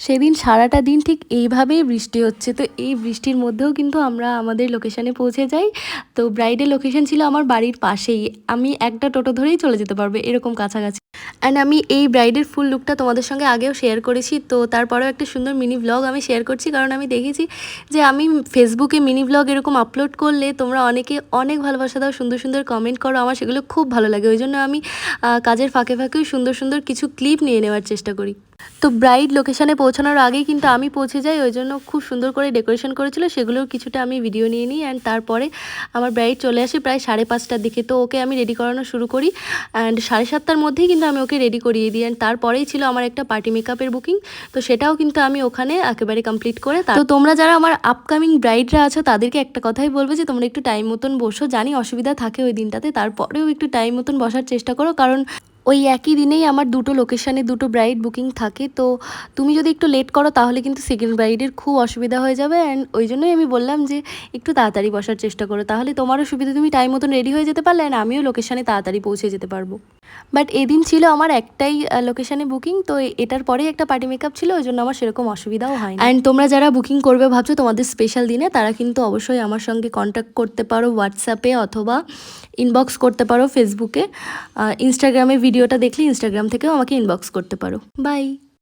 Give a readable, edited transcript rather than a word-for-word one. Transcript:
সেদিন সারাটা দিন ঠিক এইভাবেই বৃষ্টি হচ্ছে। তো এই বৃষ্টির মধ্যেও কিন্তু আমরা আমাদের লোকেশানে পৌঁছে যাই। তো ব্রাইডের লোকেশন ছিল আমার বাড়ির পাশেই। আমি একটা টোটো ধরেই চলে যেতে পারবো, এরকম কাছাকাছি। অ্যান্ড আমি এই ব্রাইডের ফুল লুকটা তোমাদের সঙ্গে আগেও শেয়ার করেছি। তো তারপরেও একটা সুন্দর মিনি ভ্লগ আমি শেয়ার করছি, কারণ আমি দেখেছি যে আমি ফেসবুকে মিনি ভ্লগ এরকম আপলোড করলে তোমরা অনেকে অনেক ভালোবাসা দাও, সুন্দর সুন্দর কমেন্ট করো। আমার সেগুলো খুব ভালো লাগে। ওই জন্য আমি কাজের ফাঁকে ফাঁকেও সুন্দর সুন্দর কিছু ক্লিপ নিয়ে নেওয়ার চেষ্টা করি। তো ব্রাইড লোকেশানে পৌঁছানোর আগেই কিন্তু আমি পৌঁছে যাই। ওই জন্য খুব সুন্দর করে ডেকোরেশন করেছিল, সেগুলোর কিছুটা আমি ভিডিও নিয়ে নিই। অ্যান্ড তারপরে আমার ব্রাইড চলে আসে প্রায় 5:30টার দিকে। তো ওকে আমি রেডি করানো শুরু করি, অ্যান্ড 7:30টার মধ্যেই কিন্তু আমি ওকে রেডি করিয়ে দিই। অ্যান্ড তারপরেই ছিল আমার একটা পার্টি মেকআপের বুকিং। তো সেটাও কিন্তু আমি ওখানে একেবারে কমপ্লিট করে, তো তোমরা যারা আমার আপকামিং ব্রাইডরা আছো তাদেরকে একটা কথাই বলবো যে তোমরা একটু টাইম মতন বসো। জানি অসুবিধা থাকে ওই দিনটাতে, তারপরেও একটু টাইম মতন বসার চেষ্টা করো, কারণ ওই একই দিনেই আমার দুটো লোকেশানে দুটো ব্রাইড বুকিং থাকে। তো তুমি যদি একটু লেট করো তাহলে কিন্তু সেকেন্ড ব্রাইডের খুব অসুবিধা হয়ে যাবে। অ্যান্ড ওই জন্যই আমি বললাম যে একটু তাড়াতাড়ি বসার চেষ্টা করো, তাহলে তোমারও সুবিধা, তুমি টাইম মতন রেডি হয়ে যেতে পারলে, অ্যান্ড আমিও লোকেশানে তাড়াতাড়ি পৌঁছে যেতে পারবো। বাট এদিন ছিল আমার একটাই লোকেশানে বুকিং। তো এটার পরেই একটা পার্টি মেকআপ ছিল, ওই জন্য আমার সেরকম অসুবিধাও হয় না। অ্যান্ড তোমরা যারা বুকিং করবে ভাবছো তোমাদের স্পেশাল দিনে, তারা কিন্তু অবশ্যই আমার সঙ্গে কন্ট্যাক্ট করতে পারো হোয়াটসঅ্যাপে, অথবা ইনবক্স করতে পারো ফেসবুকে। ইনস্টাগ্রামে ভিডিওটা দেখলে ইনস্টাগ্রাম থেকেও আমাকে ইনবক্স করতে পারো। বাই।